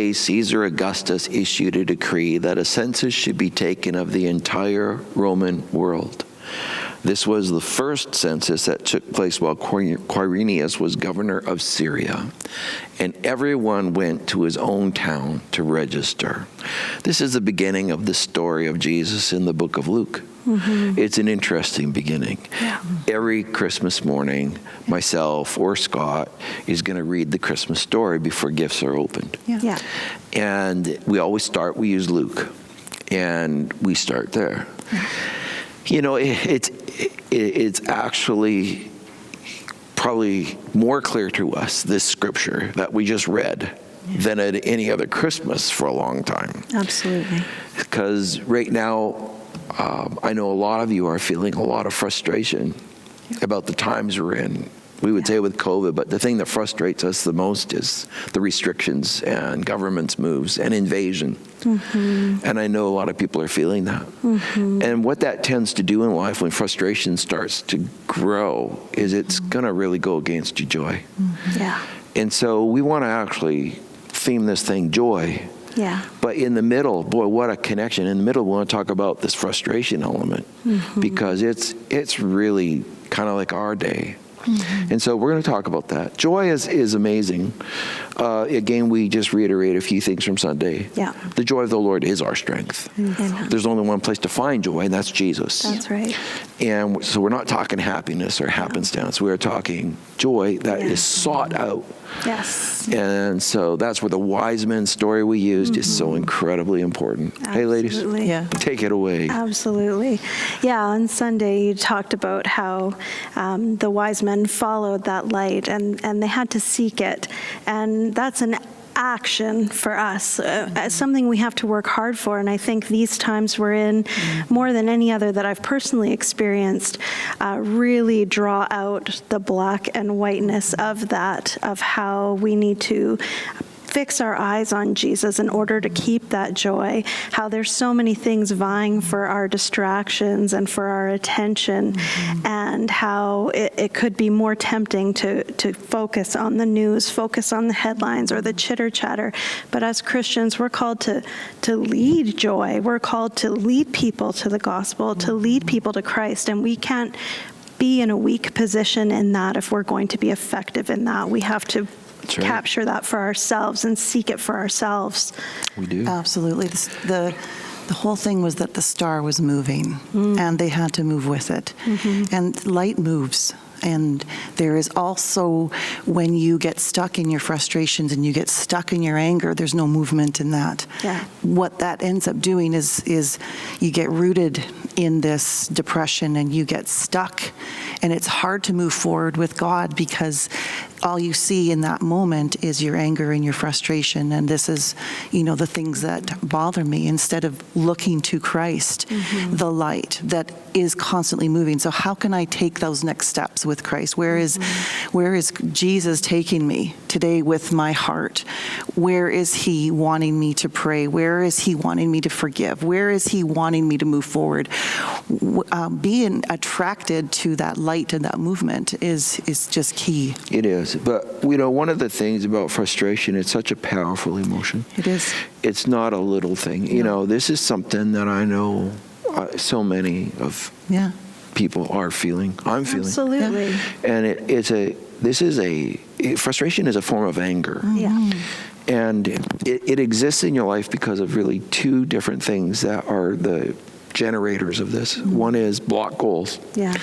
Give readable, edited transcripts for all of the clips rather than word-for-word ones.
days, Caesar Augustus issued a decree that a census should be taken of the entire Roman world. This was the first census that took place while Quirinius was governor of Syria, and everyone went to his own town to register. This is the beginning of the story of Jesus in the book of Luke. Mm-hmm. It's an interesting beginning. Yeah. Every Christmas morning, myself or Scott is going to read the Christmas story before gifts are opened. Yeah. Yeah. And we always we use Luke, and we start there. Yeah. You know, it's actually probably more clear to us, this scripture that we just read, than at any other Christmas for a long time. Absolutely. Because right now, I know a lot of you are feeling a lot of frustration about the times we're in. We would say with COVID, but the thing that frustrates us the most is the restrictions and government's moves and invasion. Mm-hmm. And I know a lot of people are feeling that. Mm-hmm. And what that tends to do in life when frustration starts to grow is it's going to really go against your joy. Mm-hmm. Yeah. And so we want to actually theme this thing joy. Yeah. But in the middle, boy, what a connection. In the middle, we want to talk about this frustration element, because it's really kind of like our day. Mm-hmm. And so we're going to talk about that. Joy is amazing. Again, we just reiterate a few things from Sunday. Yeah. The joy of the Lord is our strength. Mm-hmm. There's only one place to find joy, and that's Jesus. That's right. And so we're not talking happiness or happenstance. We're talking joy that is sought out. Yes. And so that's where the wise men story we used is so incredibly important. Absolutely. Hey, ladies, take it away. Absolutely. Yeah, on Sunday you talked about how the wise men followed that light and they had to seek it. And that's an action for us, something we have to work hard for. And I think these times we're in, more than any other that I've personally experienced, really draw out the black and whiteness of that, of how we need to fix our eyes on Jesus in order to keep that joy, how there's so many things vying for our distractions and for our attention, and how it could be more tempting to focus on the news, focus on the headlines or the chitter chatter. But as Christians, we're called to lead joy. We're called to lead people to the gospel, to lead people to Christ, and we can't be in a weak position in that if we're going to be effective in that. We have to capture that for ourselves and seek it for ourselves. We do. Absolutely. The whole thing was that the star was moving, and they had to move with it. And light moves. And there is also, when you get stuck in your frustrations and you get stuck in your anger, there's no movement in that. Yeah. What that ends up doing is you get rooted in this depression and you get stuck, and it's hard to move forward with God because all you see in that moment is your anger and your frustration. And this is, the things that bother me, instead of looking to Christ, the light that is constantly moving. So how can I take those next steps with Christ? Where is Jesus taking me today with my heart? Where is he wanting me to pray? Where is he wanting me to forgive? Where is he wanting me to move forward? Being attracted to that light and that movement is just key. It is. But, one of the things about frustration, it's such a powerful emotion. It is. It's not a little thing. This is something that I know so many of people are feeling. I'm feeling. Absolutely. And frustration is a form of anger. Yeah. And it exists in your life because of really two different things that are the generators of this. One is block goals. Yeah.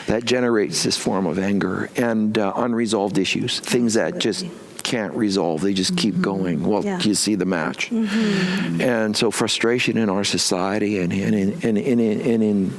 That generates this form of anger, and unresolved issues, things that just can't resolve. They just keep going. Well, you see the match. And so frustration in our society and in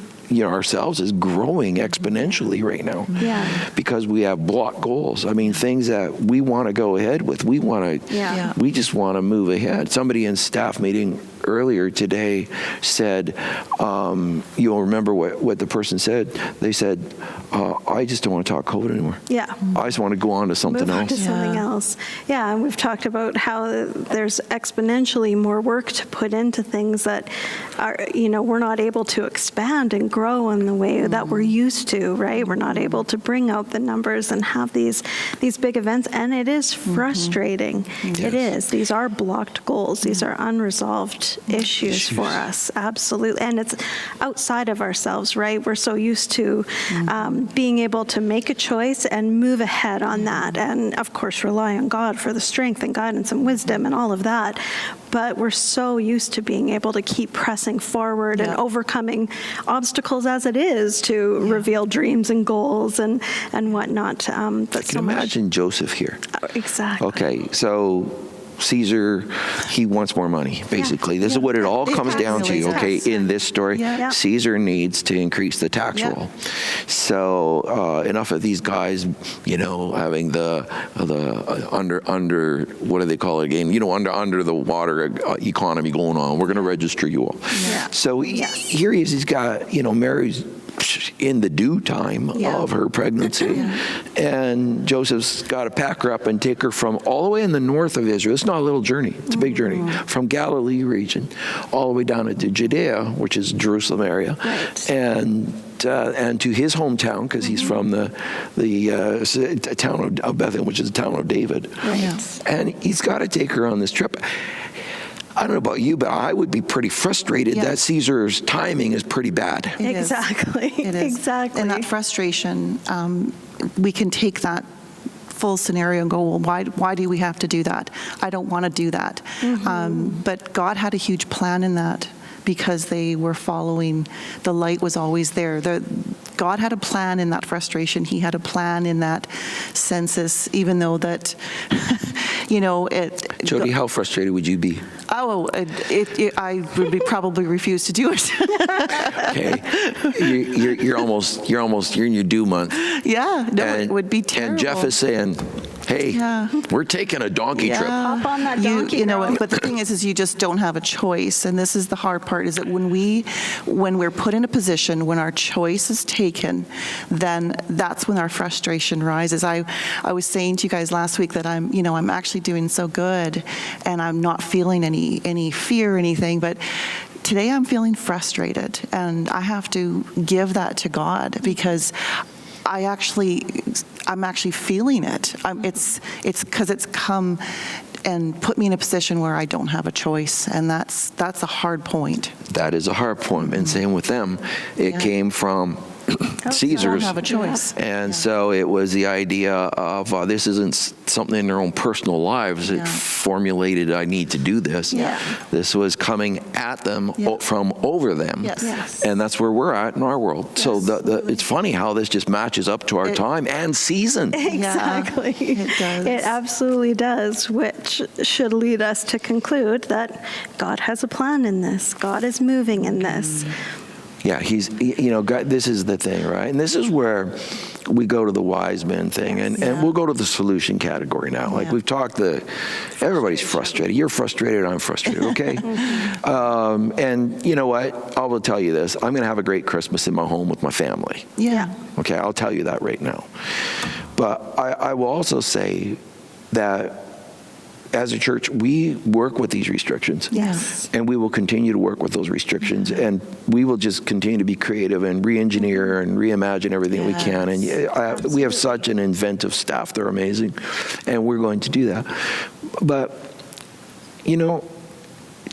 ourselves is growing exponentially right now. Yeah. Because we have block goals. I mean, things that we want to go ahead with. We just want to move ahead. Somebody in staff meeting earlier today said, you'll remember what the person said. They said, I just don't want to talk COVID anymore. Yeah. I just want to go on to something Move on to else. something else. Yeah, and we've talked about how there's exponentially more work to put into things that are, we're not able to expand and grow in the way that we're used to, right? We're not able to bring out the numbers and have these big events, and it is frustrating. Yes. It is. These are blocked goals. These are unresolved issues for us, absolutely. And it's outside of ourselves, right? We're so used to being able to make a choice and move ahead on that, and of course rely on God for the strength and guidance and wisdom and all of that. But we're so used to being able to keep pressing forward and overcoming obstacles as it is to reveal dreams and goals and whatnot. But I can imagine Joseph here. Exactly. Okay, so Caesar, he wants more money, basically. This is what it all comes down to, okay, in this story. Yeah. Caesar needs to increase the tax roll. So enough of these guys, having the under, what do they call it again? Under the water economy going on. We're going to register you all. Yeah. So here he is, he's got, Mary's in the due time of her pregnancy. And Joseph's got to pack her up and take her from all the way in the north of Israel. It's not a little journey. It's a big journey. From Galilee region all the way down into Judea, which is Jerusalem area. Right. And to his hometown, because he's from the town of Bethlehem, which is the town of David. Right. And he's got to take her on this trip. I don't know about you, but I would be pretty frustrated that Caesar's timing is pretty bad. Exactly. It is. Exactly. And that frustration, we can take that full scenario and go, well, why do we have to do that? I don't want to do that. But God had a huge plan in that, because they were following, the light was always there. God had a plan in that frustration. He had a plan in that census, even though that, Jody, how frustrated would you be? Oh, I would probably refuse to do it. Okay, you're in your due month. Yeah, no, it would be terrible. And Jeff is saying, hey, we're taking a donkey trip. Hop on that donkey. But the thing is you just don't have a choice, and this is the hard part, is that when we're put in a position, when our choice is taken, then that's when our frustration rises. I was saying to you guys last week that I'm actually doing so good, and I'm not feeling any fear or anything, but today I'm feeling frustrated, and I have to give that to God, because I'm actually feeling it. It's because it's come and put me in a position where I don't have a choice, and that's a hard point. That is a hard point, and same with them. It came from Caesar's. Don't have a choice. And so it was the idea of this isn't something in their own personal lives. It formulated, I need to do this. Yeah. This was coming at them from over them. Yes. And that's where we're at in our world. Yes. So it's funny how this just matches up to our time and season. Exactly. It does. It absolutely does, which should lead us to conclude that God has a plan in this. God is moving in this. Yeah, God, this is the thing, right? And this is where we go to the wise men thing, and we'll go to the solution category now. Like we've talked, everybody's frustrated. You're frustrated, I'm frustrated, okay? And you know what? I will tell you this. I'm going to have a great Christmas in my home with my family. Yeah. Okay, I'll tell you that right now. But I will also say that as a church, we work with these restrictions. Yes. And we will continue to work with those restrictions. And we will just continue to be creative and re-engineer and reimagine everything we can. And we have such an inventive staff. They're amazing. And we're going to do that. But,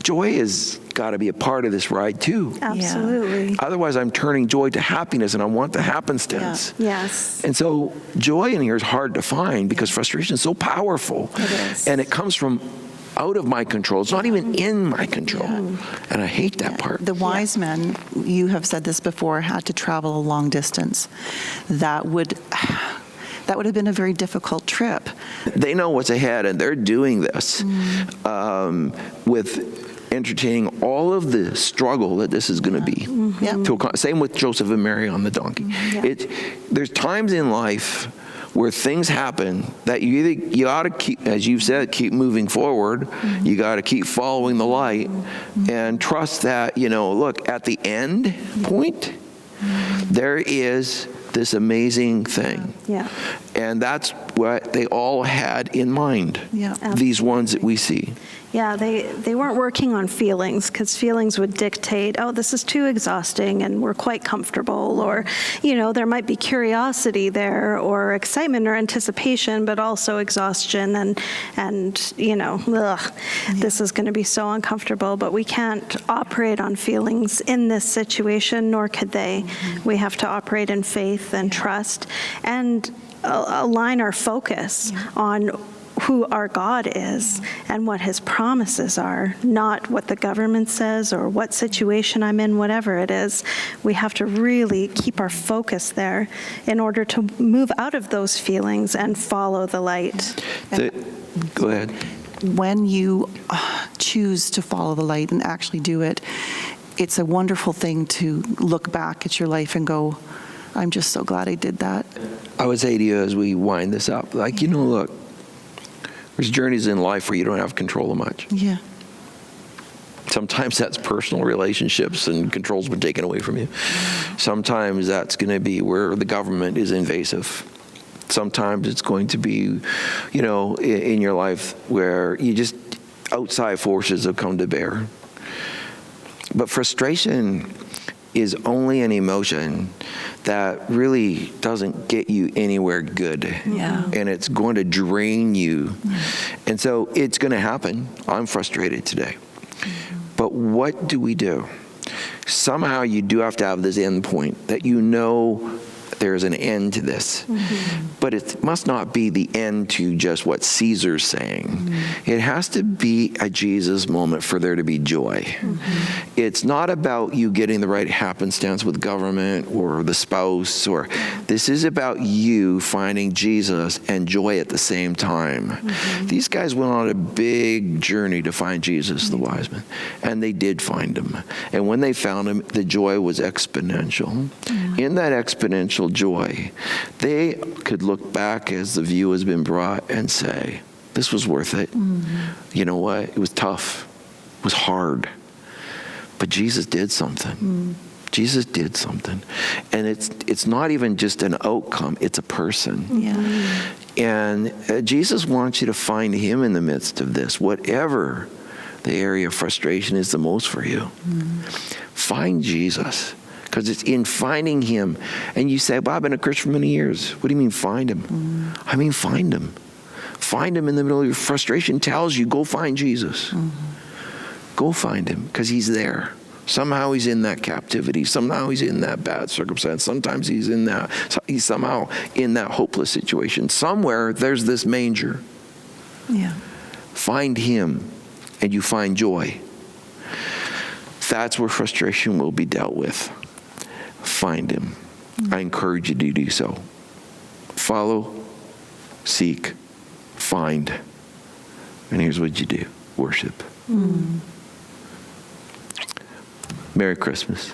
joy has got to be a part of this ride, too. Absolutely. Otherwise, I'm turning joy to happiness, and I want the happenstance. Yes. And so joy in here is hard to find because frustration is so powerful. It is. And it comes from out of my control. It's not even in my control. And I hate that part. The wise men, you have said this before, had to travel a long distance. That would have been a very difficult trip. They know what's ahead, and they're doing this with entertaining all of the struggle that this is going to be. Same with Joseph and Mary on the donkey. There's times in life where things happen that you ought to keep, as you've said, keep moving forward. You got to keep following the light and trust that, look, at the end point, there is this amazing thing. Yeah. And that's what they all had in mind, these ones that we see. Yeah, they weren't working on feelings, because feelings would dictate, oh, this is too exhausting and we're quite comfortable, or, there might be curiosity there or excitement or anticipation, but also exhaustion and this is going to be so uncomfortable. But we can't operate on feelings in this situation, nor could they. We have to operate in faith and trust and align our focus on who our God is and what his promises are, not what the government says or what situation I'm in, whatever it is. We have to really keep our focus there in order to move out of those feelings and follow the light. Go ahead. When you choose to follow the light and actually do it, it's a wonderful thing to look back at your life and go, I'm just so glad I did that. I would say to you as we wind this up, look, there's journeys in life where you don't have control of much. Yeah. Sometimes that's personal relationships and control's been taken away from you. Sometimes that's going to be where the government is invasive. Sometimes it's going to be, in your life where you just, outside forces have come to bear. But frustration is only an emotion that really doesn't get you anywhere good. Yeah. And it's going to drain you. And so it's going to happen. I'm frustrated today. But what do we do? Somehow you do have to have this end point that there's an end to this. But it must not be the end to just what Caesar's saying. It has to be a Jesus moment for there to be joy. It's not about you getting the right happenstance with government or the spouse, or this is about you finding Jesus and joy at the same time. These guys went on a big journey to find Jesus, the wise men, and they did find him. And when they found him, the joy was exponential. In that exponential joy, they could look back as the view has been brought and say, this was worth it. You know what? It was tough. It was hard. But Jesus did something. Jesus did something. And it's not even just an outcome, it's a person. And Jesus wants you to find him in the midst of this, whatever the area of frustration is the most for you. Find Jesus. Because it's in finding him. And you say, well, I've been a Christian for many years. What do you mean find him? I mean find him. Find him in the middle of your frustration. Tells you, go find Jesus. Go find him, because he's there. Somehow he's in that captivity. Somehow he's in that bad circumstance. Sometimes he's somehow in that hopeless situation. Somewhere there's this manger. Find him and you find joy. That's where frustration will be dealt with. Find him. I encourage you to do so. Follow, seek, find. And here's what you do. Worship. Merry Christmas.